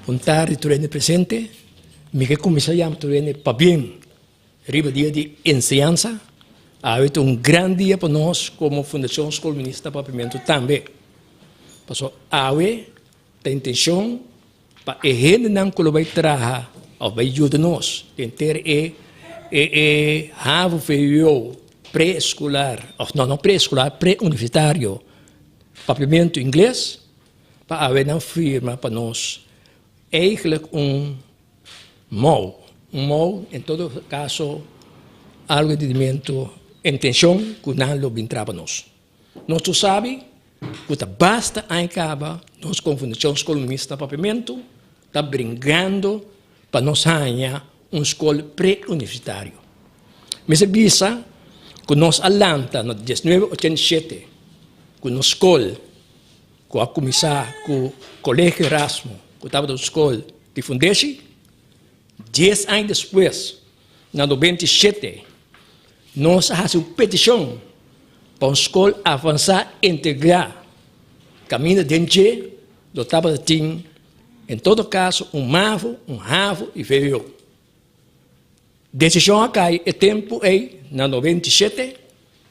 Puntar turene presente, me que comisariamos turene para bien, arriba dia de enseñanza, ha habido un gran día para nós como Fundação Escola Ministra Papiamento também. Pasó ave a intenção para a gente não colocar trabalhar, vai ajudar-nos, tentar have feio pré-escolar, não pré-escolar, pré-universitário, papiamento inglês, para haver uma firma para nós. Eigenlijk mal, em todo caso, algo de intenção que não lo entra para nós. Nós sabemos que basta acaba nós com a Fundação Escola Ministra Papiamento, está brincando para nós ganhar uma escola pré-universitária. Mas se bisa que nós alanta no 1987, que nós escola, que a começar com o Colégio Erasmo, que estava na escola de Fundesi, 10 anos depois, na 97, nós fazemos uma petição para uma escola avançar integrar caminho de gente, do estava em todo caso, MAVO, RAVO e VEO. Decisão aqui é tempo aí, na 97,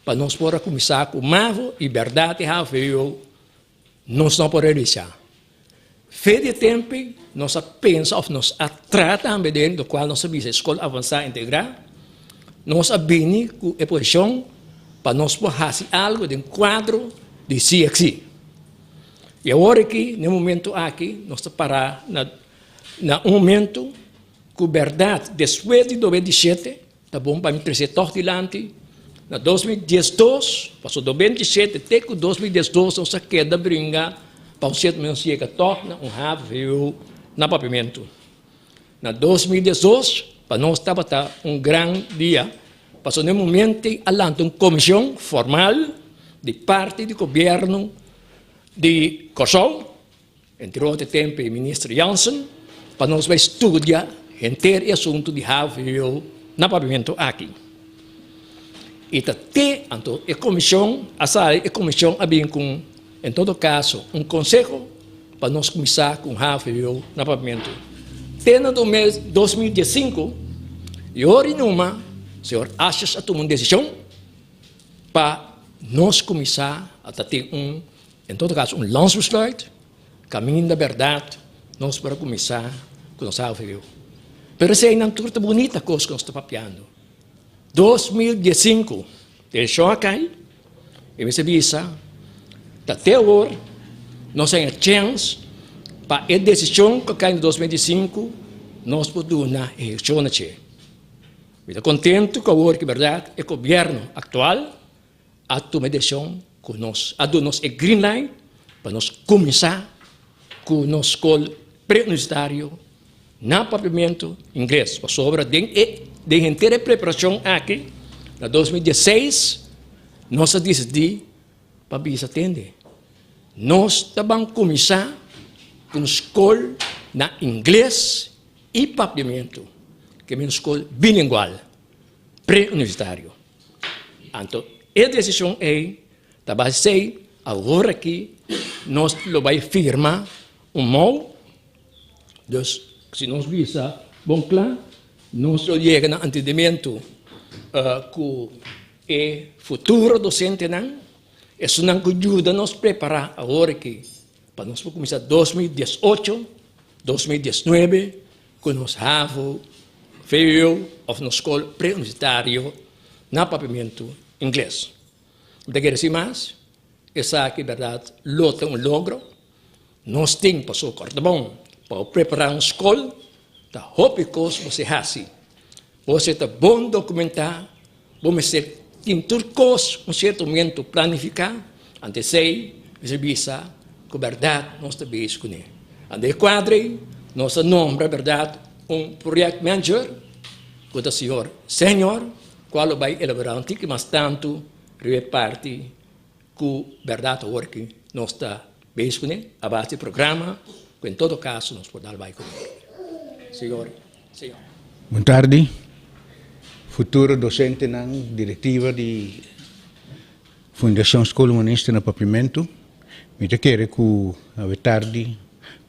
para nós poder começar com MAVO e verdade, RAVO, VEO, nós não podemos realizar. Fé de tempo, nós pensamos, nós tratamos também do qual nós sabemos a escola avançar integrar, nós abrimos com a posição para nós fazer algo de um quadro de CXI. E agora aqui, no momento aqui, nós parar na momento que verdade, depois de 97, tá bom para me trazer tortilante, na 2012, passou 97, até que 2012, nós queda brincar para o certo menos que torna ravo na papiamento. Na 2018, para nós estava grande dia, passou no momento alante uma comissão formal de parte do governo de Kosovo, entre outro tempo o ministro Janssen, para nós vai estudar inteiro assunto de ravo na papiamento aqui. E até então a comissão havia com, em todo caso, um conselho para nós começar com ravo na papiamento. Tendo no mês 2015, e hoje numa, o senhor acha a tomar uma decisão para nós começar a ter em todo caso, um lançamento, caminho da verdade, nós para começar com o nosso ravo. Mas essa é uma turta bonita coisa que nós estamos papiando. 2015, deixou aqui, e me visa, até agora, nós temos a chance para a decisão que cai em 2015, nós podemos dar a eleição. Estou contente com o que, verdade, o governo atual a tomar a decisão com nós, a dar-nos a green line para nós começar com o nosso escola pré-universitário na papiamento inglês. Para sobre de inteira preparação aqui, na 2016, nós decidimos para bisa atender. Nós também começar com escola na inglês e papiamento, que é uma escola bilingual, pré-universitário. Então, a decisão é, também sei, agora aqui, nós vamos firmar mal, então, se nós visa, bom claro, nós chegamos no entendimento que o futuro docente não, isso não ajuda a nos preparar agora aqui, para nós começar 2018, 2019, com nós ravo, feio, ou na escola pré-universitária, na papiamento inglês. De agradecer mais, essa aqui, verdade, luta um logro, nós temos para o corte bom, para preparar uma escola, da hope que você hace. Você está bom documentar, vamos ser, tem tudo coisa, um certo momento planificar, antes sei, você visa, com verdade, nós estamos com ele. Ante quadre, nós nombra, verdade, projeto manager, com o senhor, qual vai elaborar um tique, mas tanto, reparte, com verdade, o que nós está bem com ele, a base do programa, que em todo caso nós podemos dar com ele. Senhor. Boa tarde. Futuro docente na diretiva de Fundação Escola Ministra na Papiamento. Me quero que a tarde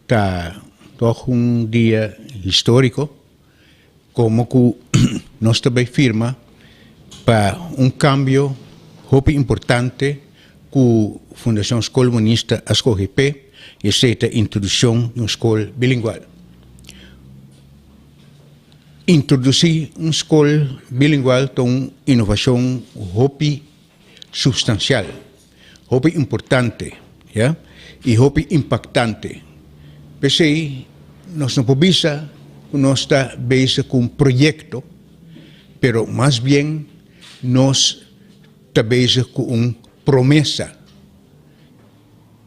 está toch dia histórico, como que nós também firma para cambio muito importante que a Fundação Escola Humanista ASCOGP e aceita a introdução de uma escola bilingual. Introduzir uma escola bilingual é uma inovação muito substancial, muito importante, yeah? E muito impactante. Pensei, nós não podemos dizer que nós estamos bezig com projeto, pero mais bem nós estamos bezig com uma promessa.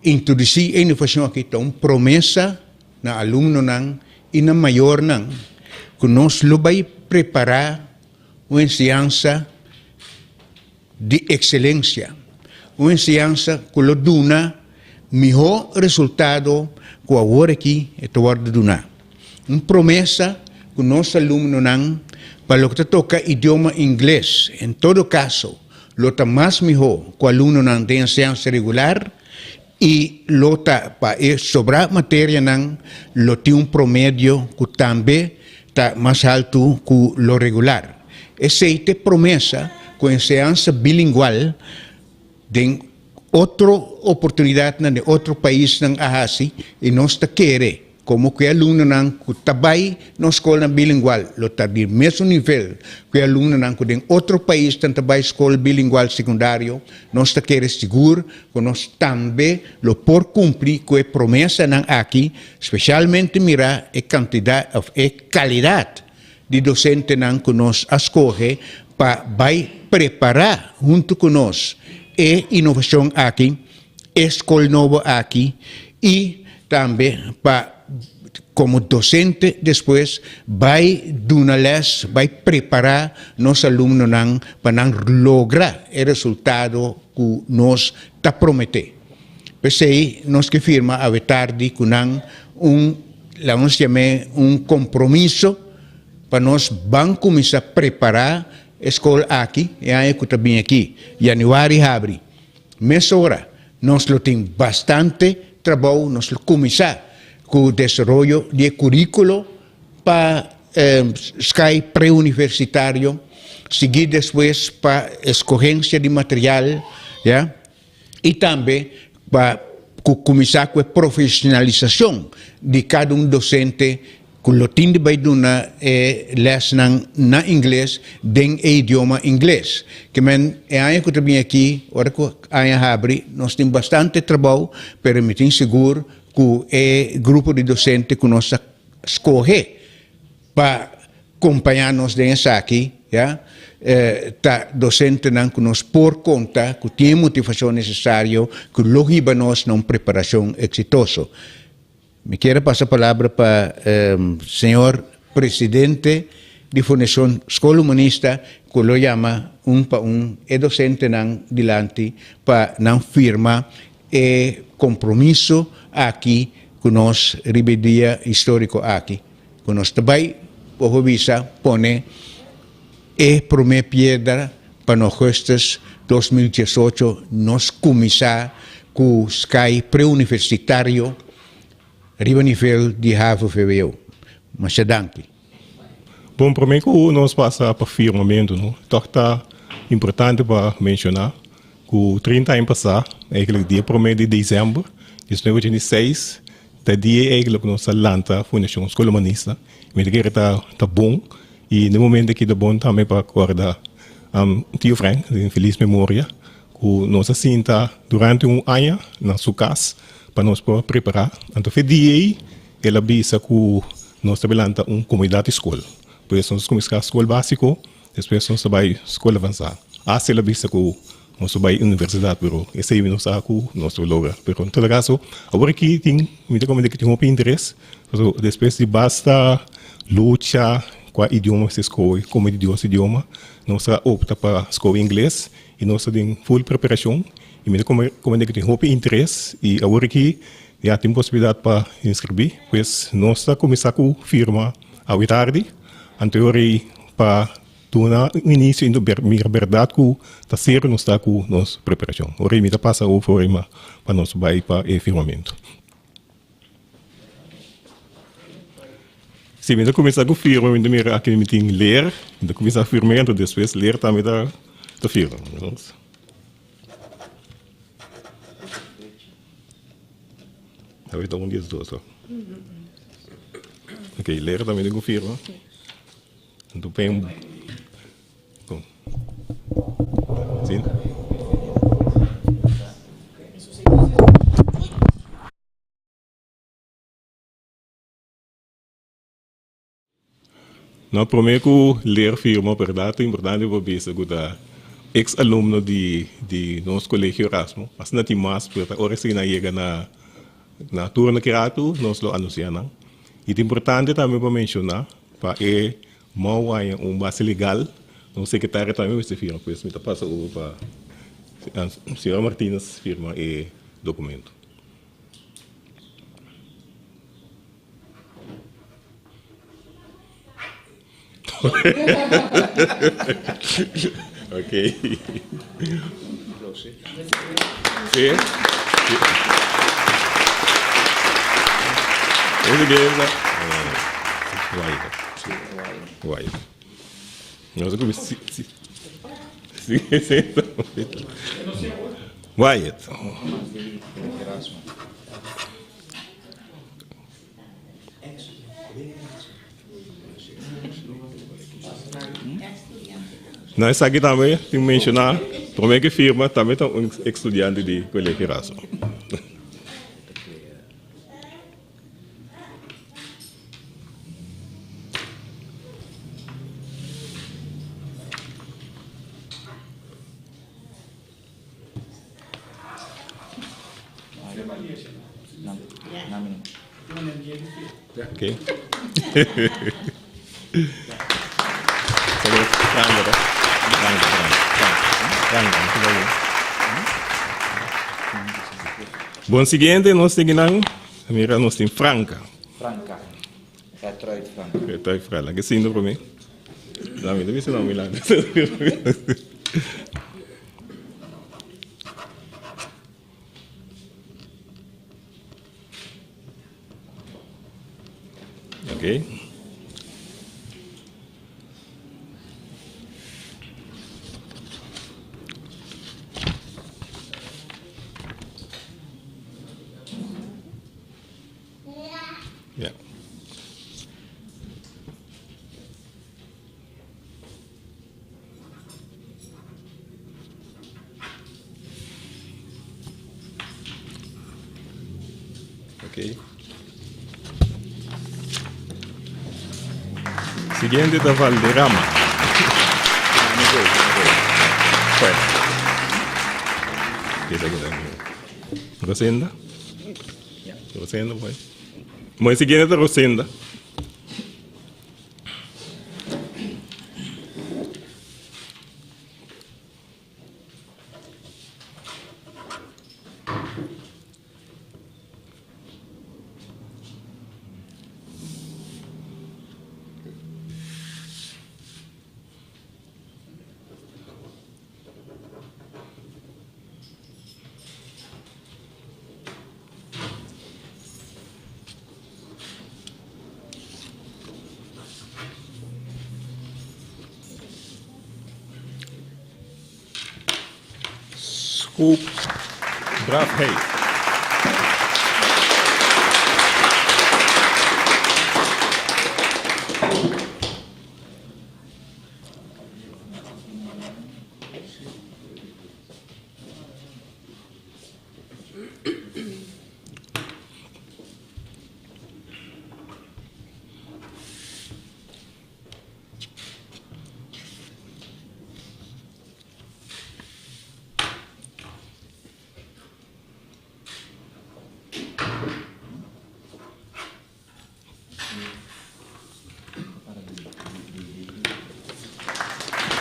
Introduzir a inovação aqui é uma promessa na aluno e na maior que nós vai preparar uma ensinança de excelência, uma ensinança que lhe dá melhor resultado que agora aqui é de dar. Uma promessa que nossos alunos para o que toca idioma inglês, em todo caso, lota mais melhor que o aluno de ensinança regular e lota para sobrar matéria lota um promédio que também está mais alto que o regular. Essa é a promessa com a ensinança bilingual de outra oportunidade em outro país e nós queremos como que aluno que trabalha na escola bilingual, lo está do mesmo nível que aluno que em outro país trabalha na escola bilingual secundário, nós queremos seguro que nós também lo por cumprir com a promessa aqui, especialmente mirar a quantidade, a qualidade de docente que nós escolhe para preparar junto com nós a inovação aqui, a escola nova aqui e também para como docente depois vai dar vai preparar nossos alunos para lograr o resultado que nós está prometendo. Pensei, nós que firma a tarde com nós chamamos compromisso para nós vamos começar a preparar a escola aqui e aí que está bem aqui, janeiro e abril. Mês hora, nós temos bastante trabalho, nós começar com o desenvolvimento de currículo para Sky pré-universitário, seguir depois para escorrência de material, yeah? E também para começar com a profissionalização de cada docente que o tem vai dar lesson na inglês, em idioma inglês. Que é aí que também aqui, hora que abre, nós temos bastante trabalho, para me ter seguro que o grupo de docentes que nós escolhe para acompanhar-nos nessa aqui, yeah? Tá docente que nós por conta, que tem motivação necessária, que logiba nós numa preparação exitosa. Me quero passar a palavra para o senhor presidente da Fundação Escola Humanista, que lo chama para é docente dilante para não firma e compromisso aqui com nós ribedia histórico aqui, que nós também por visa pone e primeira pedra para nós estes 2018 nós começar com o Sky pré-universitário riba nível de HVVU. Mas danke. Bom, para mim, nós passamos para o firmamento, não? Então, está importante para mencionar que o 30 anos passado, eigenlijk dia 1 de dezembro de 2016, é dia eigenlijk que nós lança a Fundação Escola Humanista. Me que está bom e no momento que está bom também para acordar tio Frank, em feliz memória, que nós assinta durante ano na sua casa para nós preparar. Então, foi dia ela avisa que nós trabalhamos uma comunidade escola. Por isso, nós começamos a escola básica, depois nós vai escola avançada. Assim, ela avisa que nós vai universidade, pero esse aí não sabe que nós logra. Pero, em todo caso, agora que tem muita comunidade que tem um interesse, depois de basta luta com o idioma que escolhe, como idioma, nós opta para a escola inglês e nós temos full preparação. E muita comunidade que tem um interesse e agora que já tem possibilidade para inscrever, pois nós começamos com a firma à tarde, anterior para tornar o início da verdade que está certo nós está com nossa preparação. Agora me passa o forma para nós vai para o firmamento. sim, ainda começar com firma, ainda mira aqui me tem ler, ainda começar a firmamento, depois ler também da firma. Então, um dia dois, só. Ok, ler também com firma. Então, bem. Sim. Não, primeiro ler firma, verdade, é importante para ver se o ex-aluno de nosso colégio Erasmo, mas não tem mais, porque agora se não chega na turma que rato, nós lo anunciamos. E é importante também para mencionar, para mal base legal, o secretário também vai firma, pois me passa o para a senhora Martínez firma e documento. Ok. Sim. Vai. Nós vamos Wyatt. Nós aqui também, tem que mencionar, também que firma, também tem um estudante de colégio Erasmo. Ok. Bom, seguinte, nós temos mira, nós temos Franca. Franca. Retroid Franca. Retroid Franca. Que signo para mim? Deve ser nome lá. Ok. Yeah. Ok. Siguiente da Valderrama. Rosenda? Rosenda, poi. Mas siguiente da Rosenda. Scoop Braaf Hey.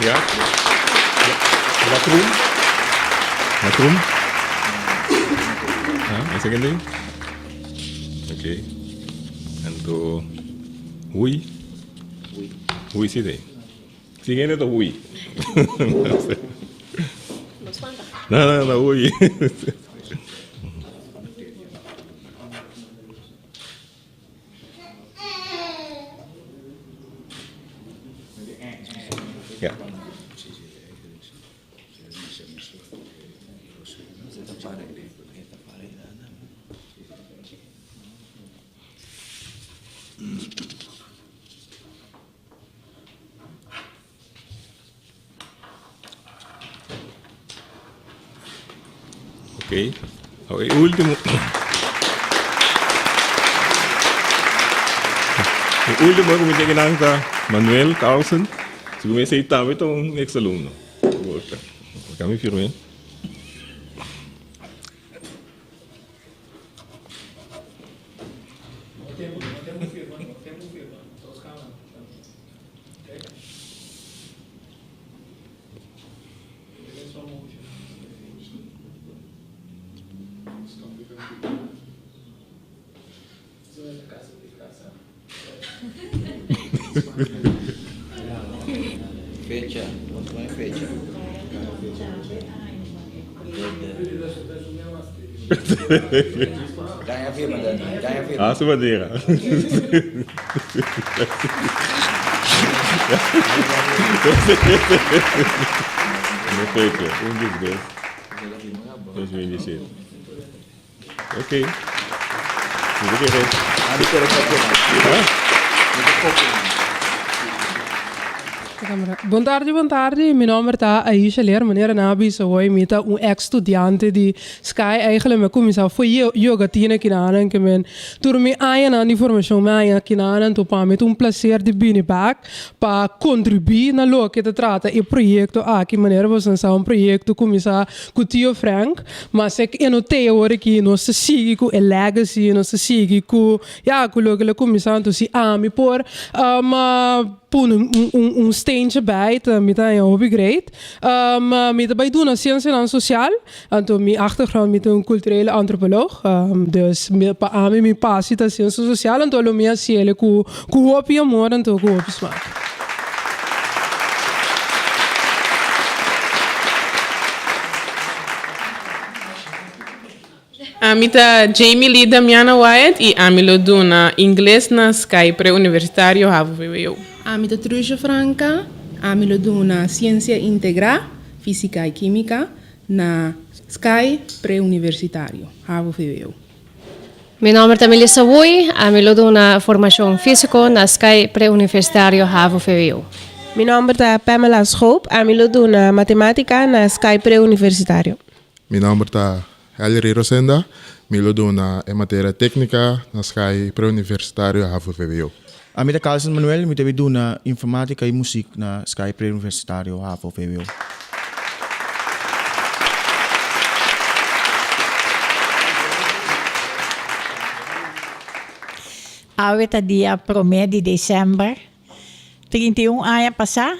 Ja. Lakrum. Lakrum. Ah, ese que leí. Ok. Anto Hui. Hui sí de. Siguiente to Hui. No, Hui. Ok. Okay, último. O último que me tem que Manuel Carlson. Se comecei a estar, então um ex-aluno. Volta. Vou me firme. Fecha, vamos poner fecha. Ganha firma, Dani. Ganha firma. Ah, sua bandeira. Não foi que dos dois. 2017. Ok. Tudo que Ah, di quero campeonato. Boa tarde. Mijn naam is Aisha Leer. Meneer Nabi Sawai, mita ex-studente die Sky eigenlijk me kom isa voor yoga tine kinanen que men turmi aya na informação me aya kinanen to pa met placer de binnenback pa contribuir na lo que te trata e projeto aqui meneer was een projeto com isa com tio Frank, mas é que notei agora que nós sigue com a legacy, nós sigue com com lo que le começando se ami por pun un steentje bij, met een hobby great. Met bij doen ciência en sociaal. En toen mijn achtergrond met een culturele antropoloog. Dus aan mijn passie dat ciência sociaal. En toen mijn ciele ku hobby amor en toen ku hobby smaak. Amita Jamie Lee Damiana Wyatt e Amilo Duna inglês na Sky Pré-Universitário HVVU. Amita Truja Franca, Amilo Duna Ciência Integral, Física e Química na Sky Pré-Universitário HVVU. Meu nome é Melissa Wui, Amilo Duna Formação Física na Sky Pré-Universitário HVVU. Meu nome é Pamela Schoop, Amilo Duna Matemática na Sky Pré-Universitário. Meu nome é Ellery Rosenda, Milo Duna em matéria técnica na Sky Pré-Universitário HVVU. Amita Carlson Manuel, mi devi na informatica e música na Sky Pré-Universitário HVVU. Aweta dia 1 de dezembro, 31 anos passar,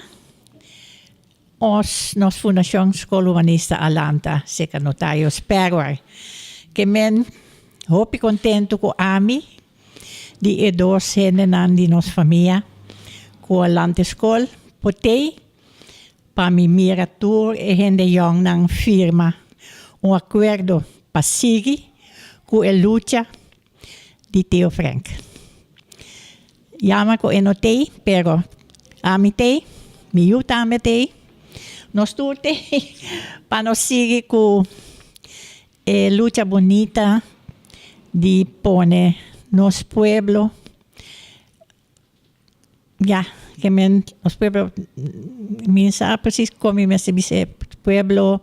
nos Fundação Escola Humanista Alanta, seca notaio espero que men hopi contento com ami di edos henenan di nos família com Alanta Escola, potei para mi miratur e hende jong nang firma acordo para seguir com a luta de Theo Frank. Yama ko enotei, pero amitei, miuta amitei, nos turte para nos seguir com a luta bonita de pone nos pueblo, que men os pueblo, me sabe precis como me se dice pueblo,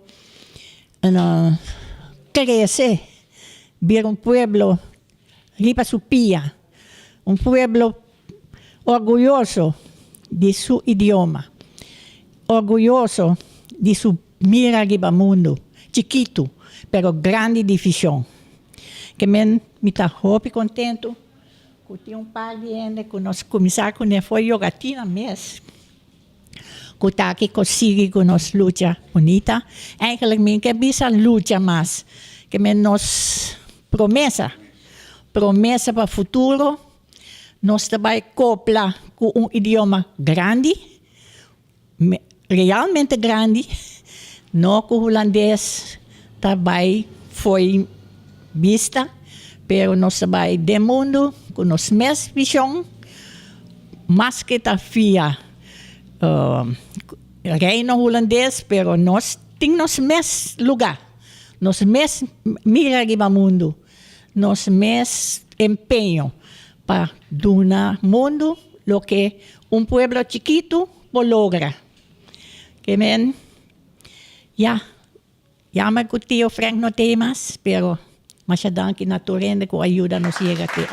crece, ver un pueblo riba su pia, un pueblo orgulloso de su idioma, orgulloso de su mira riba mundo, chiquito, pero grande divisão. Que men me está hopi contento, que tem par de gente que nós começar com foi jogatina mesmo. Que está aqui consigo com nós luta bonita. Eigenlijk men que bisa luta mais, que men nos promessa para o futuro, nós também copla com idioma grande, realmente grande, não com holandês também foi vista, pero nós também de mundo, com nós mesma visão, mas que tafia reino holandês, pero nós temos nosso mesmo lugar, nosso mesmo mira riba mundo, nosso mesmo empenho para donar mundo lo que un pueblo chiquito logra. Que men, Jammer que o tio Frank no tem mais, pero mas danke naturalmente que ajuda nos chega aqui.